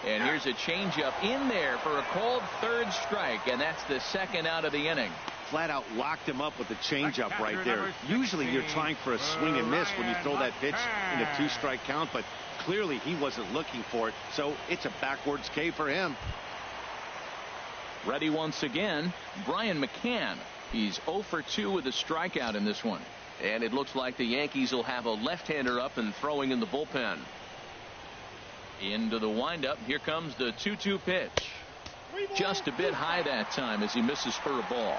And here's a changeup in there for a called 3rd strike, and that's the 2nd out of the inning. Flat out locked him up with the changeup right there. Usually you're trying for a swing and miss when you throw that pitch in a 2-strike count, but clearly he wasn't looking for it, so it's a backwards K for him. Ready once again, Brian McCann. He's 0 for 2 with a strikeout in this one. And it looks like the Yankees will have a left-hander up and throwing in the bullpen. Into the windup. Here comes the 2-2 pitch. Just a bit high that time as he misses for a ball.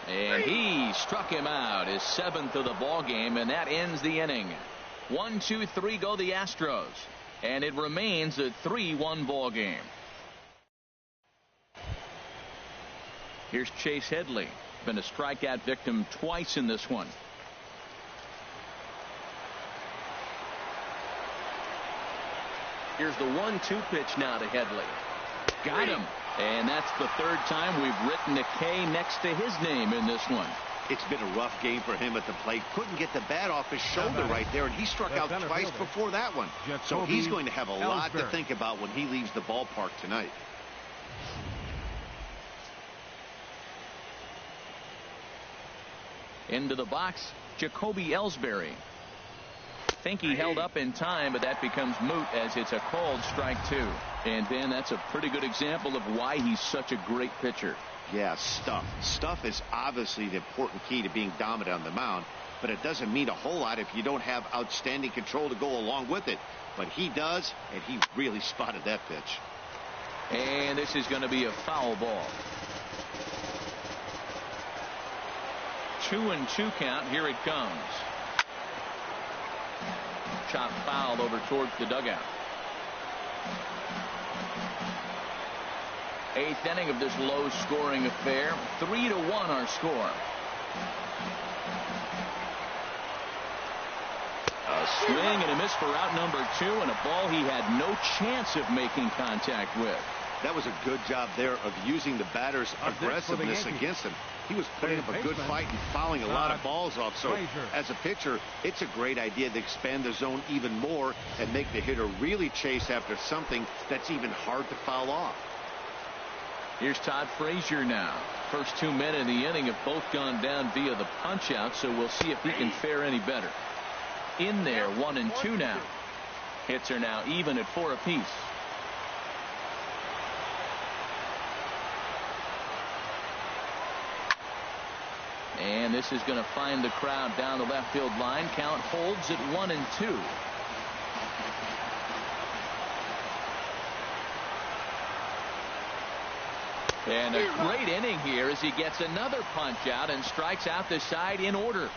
And he struck him out, his 7th of the ball game, and that ends the inning. 1-2-3 go the Astros, and it remains a 3-1 ball game. Here's Chase Headley. Been a strikeout victim twice in this one. Here's the 1-2 pitch now to Headley. Got him. And that's the 3rd time we've written a K next to his name in this one. It's been a rough game for him at the plate. Couldn't get the bat off his shoulder right there, and he struck out twice before that one. So he's going to have a lot to think about when he leaves the ballpark tonight. Into the box, Jacoby Ellsbury. Think he held up in time, but that becomes moot as it's a called strike 2. And Ben, that's a pretty good example of why he's such a great pitcher. Yeah, stuff. Stuff is obviously the important key to being dominant on the mound, but it doesn't mean a whole lot if you don't have outstanding control to go along with it. But he does, and he really spotted that pitch. And this is going to be a foul ball. 2-2 count. Here it comes. Chop foul over towards the dugout. 8th inning of this low-scoring affair. 3-1 our score. A swing and a miss for out number 2, and a ball he had no chance of making contact with. That was a good job there of using the batter's aggressiveness against him. He was putting up a good fight and fouling a lot of balls off. So as a pitcher, it's a great idea to expand the zone even more and make the hitter really chase after something that's even hard to foul off. Here's Todd Frazier now. First 2 men in the inning have both gone down via the punch out, so we'll see if he can fare any better. In there, 1-2 now. Hits are now even at 4 apiece. And this is going to find the crowd down the left field line. Count holds at 1-2. And a great inning here as he gets another punch out and strikes out the side in order.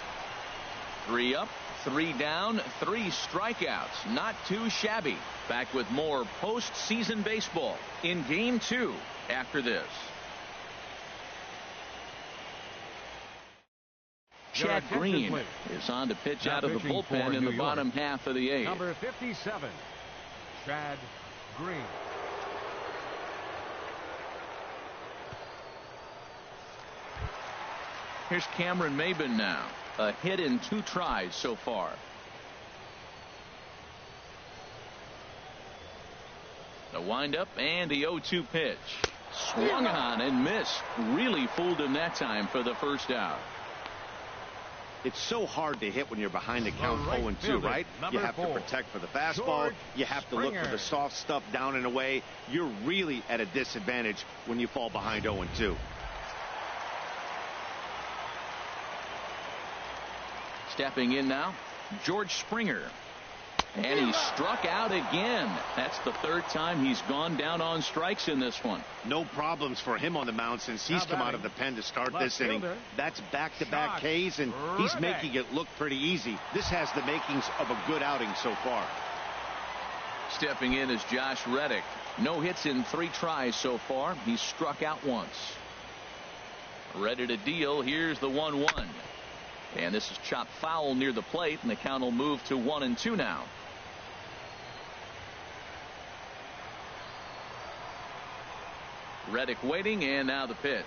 3 up, 3 down, 3 strikeouts. Not too shabby. Back with more postseason baseball in Game 2 after this. Chad Green is on to pitch out of the bullpen in the bottom half of the 8th. Number 57, Chad Green. Here's Cameron Maybin now. A hit in 2 tries so far. The windup and the 0-2 pitch. Swung on and missed. Really fooled him that time for the first out. It's so hard to hit when you're behind the count 0-2, right? You have to protect for the fastball. You have to look for the soft stuff down and away. You're really at a disadvantage when you fall behind 0-2. Stepping in now, George Springer. And he struck out again. That's the third time he's gone down on strikes in this one. No problems for him on the mound since he's come out of the pen to start this inning. That's back-to-back Ks, and he's making it look pretty easy. This has the makings of a good outing so far. Stepping in is Josh Reddick. No hits in 3 tries so far. He's struck out once. Ready to deal. Here's the 1-1. And this is chopped foul near the plate, and the count will move to 1-2 now. Reddick waiting, and now the pitch.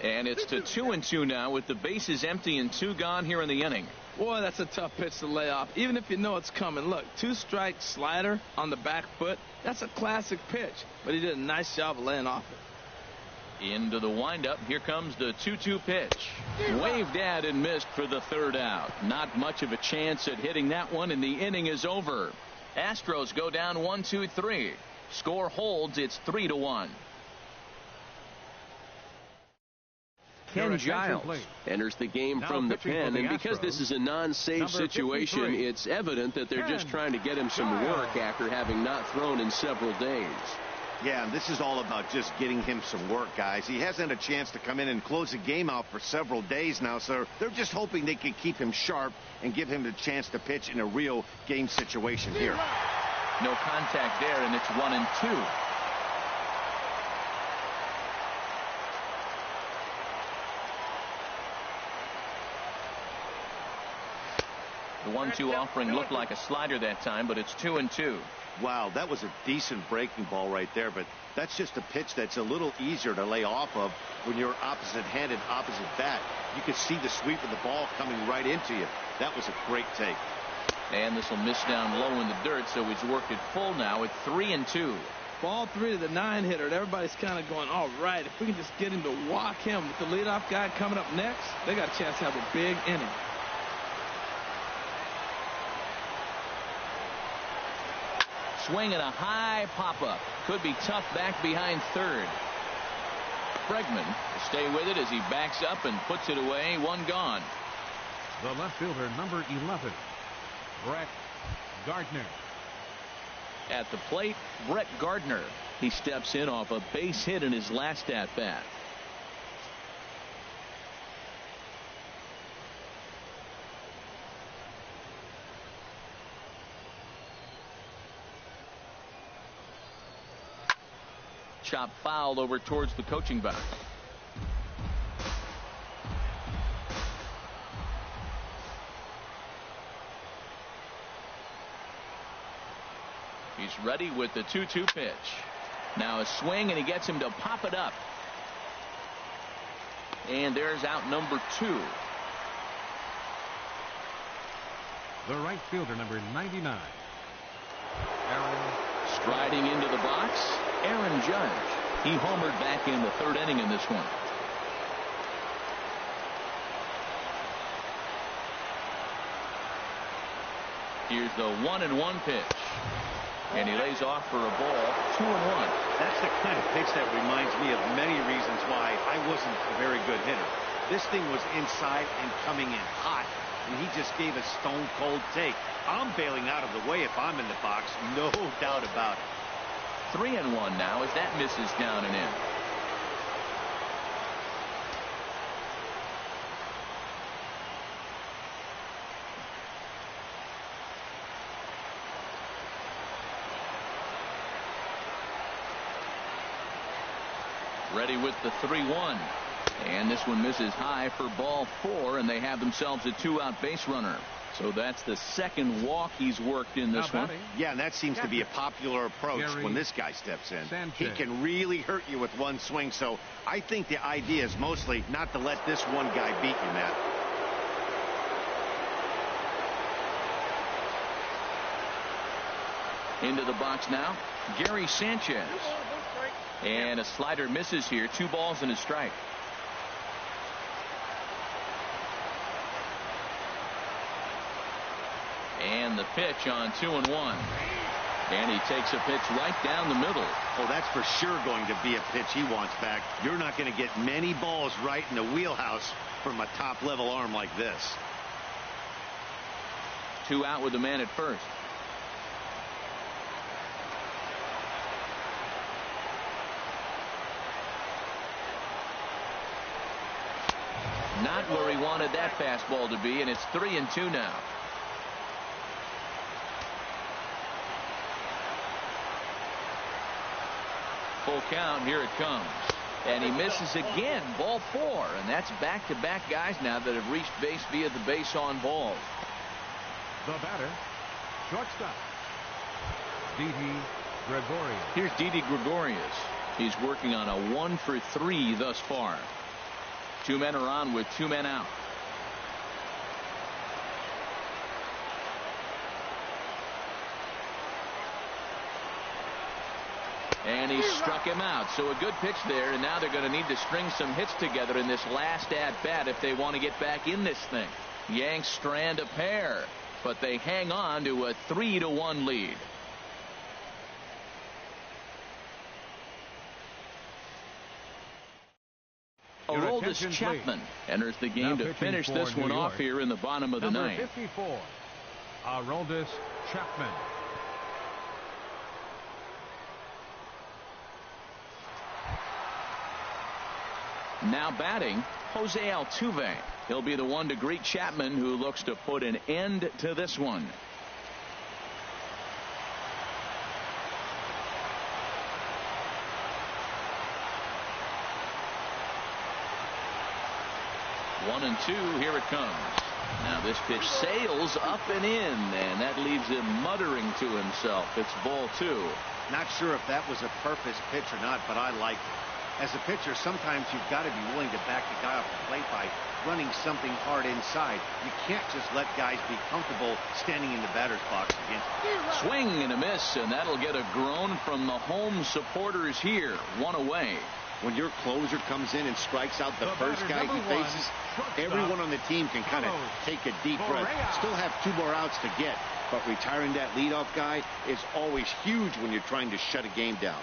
And it's to 2-2 now with the bases empty and 2 gone here in the inning. Boy, that's a tough pitch to lay off, even if you know it's coming. Look, 2-strike slider on the back foot. That's a classic pitch, but he did a nice job of laying off it. Into the windup. Here comes the 2-2 pitch. Waved at and missed for the 3rd out. Not much of a chance at hitting that one, and the inning is over. Astros go down 1-2-3. Score holds. It's 3-1. Ken Giles enters the game from the pen, and because this is a non-save situation, it's evident that they're just trying to get him some work after having not thrown in several days. Yeah, and this is all about just getting him some work, guys. He hasn't had a chance to come in and close the game out for several days now, so they're just hoping they can keep him sharp and give him the chance to pitch in a real game situation here. No contact there, and it's 1-2. The 1-2 offering looked like a slider that time, but it's 2-2. Wow, that was a decent breaking ball right there, but that's just a pitch that's a little easier to lay off of when you're opposite-handed, opposite bat. You can see the sweep of the ball coming right into you. That was a great take. And this will miss down low in the dirt, so he's worked it full now at 3-2. Ball 3 to the 9-hitter. Everybody's kind of going, all right, if we can just get him to walk him with the leadoff guy coming up next, they got a chance to have a big inning. Swing and a high pop-up. Could be tough back behind third. Bregman will stay with it as he backs up and puts it away. 1 gone. The left fielder, number 11, Brett Gardner. At the plate, Brett Gardner. He steps in off a base hit in his last at-bat. Chop foul over towards the coaching box. He's ready with the 2-2 pitch. Now a swing, and he gets him to pop it up. And there's out number 2. The right fielder, number 99, Aaron. Striding into the box, Aaron Judge. He homered back in the 3rd inning in this one. Here's the 1-1 pitch. And he lays off for a ball. 2-1. That's the kind of pitch that reminds me of many reasons why I wasn't a very good hitter. This thing was inside and coming in hot, and he just gave a stone-cold take. I'm bailing out of the way if I'm in the box, no doubt about it. 3-1 now as that misses down and in. Ready with the 3-1. And this one misses high for ball 4, and they have themselves a 2-out base runner. So that's the 2nd walk he's worked in this one. Yeah, and that seems to be a popular approach when this guy steps in. He can really hurt you with one swing, so I think the idea is mostly not to let this one guy beat you, Matt. Into the box now, Gary Sanchez. And a slider misses here. 2 balls and a strike. And the pitch on 2-1. And he takes a pitch right down the middle. Oh, that's for sure going to be a pitch he wants back. You're not going to get many balls right in the wheelhouse from a top-level arm like this. 2 out with the man at first. Not where he wanted that fastball to be, and it's 3-2 now. Full count. Here it comes. And he misses again. Ball 4. And that's back-to-back guys now that have reached base via the base on balls. The batter, shortstop, Didi Gregorius. Here's Didi Gregorius. He's working on a 1 for 3 thus far. 2 men are on with 2 men out. And he struck him out. So a good pitch there, and now they're going to need to string some hits together in this last at-bat if they want to get back in this thing. Yanks strand a pair, but they hang on to a 3-1 lead. Aroldis Chapman enters the game to finish this one off here in the bottom of the ninth. Number 54, Aroldis Chapman. Now batting, Jose Altuve. He'll be the one to greet Chapman, who looks to put an end to this one. One and 2, here it comes. Now this pitch sails up and in, and that leaves him muttering to himself. It's ball 2. Not sure if that was a purpose pitch or not, but I like it. As a pitcher, sometimes you've got to be willing to back the guy off the plate by running something hard inside. You can't just let guys be comfortable standing in the batter's box against him. Swing and a miss, and that'll get a groan from the home supporters here. 1 away. When your closer comes in and strikes out the first guy he faces, everyone on the team can kind of take a deep breath. Still have 2 more outs to get, but retiring that leadoff guy is always huge when you're trying to shut a game down.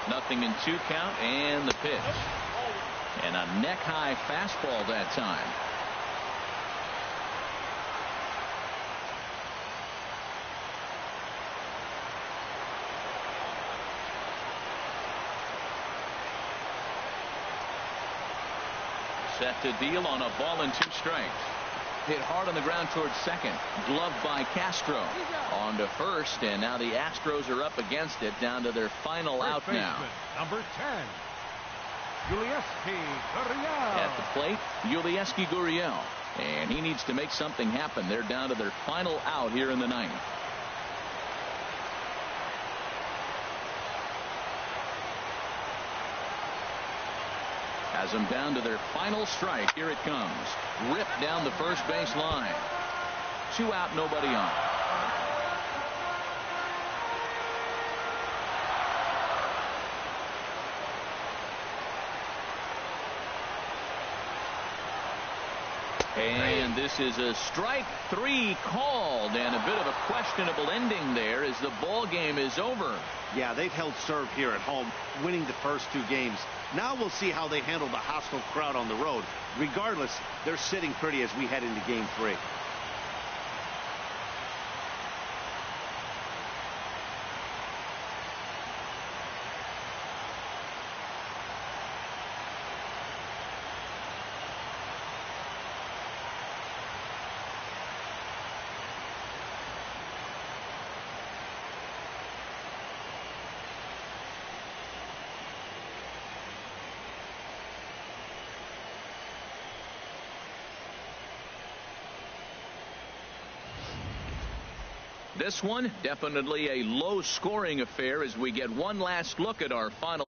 Nothing in 2 count, and the pitch. And a neck-high fastball that time. Set to deal on a ball and 2 strikes. Hit hard on the ground towards second. Gloved by Castro. On to first, and now the Astros are up against it, down to their final out now. Number 10, Yulieski Gurriel. At the plate, Yulieski Gurriel. And he needs to make something happen. They're down to their final out here in the ninth. Has them down to their final strike. Here it comes. Ripped down the first base line. 2 out, nobody on. And this is a strike 3 called, and a bit of a questionable ending there as the ball game is over. Yeah, they've held serve here at home, winning the first 2 games. Now we'll see how they handle the hostile crowd on the road. Regardless, they're sitting pretty as we head into game 3. This one, definitely a low-scoring affair as we get one last look at our final.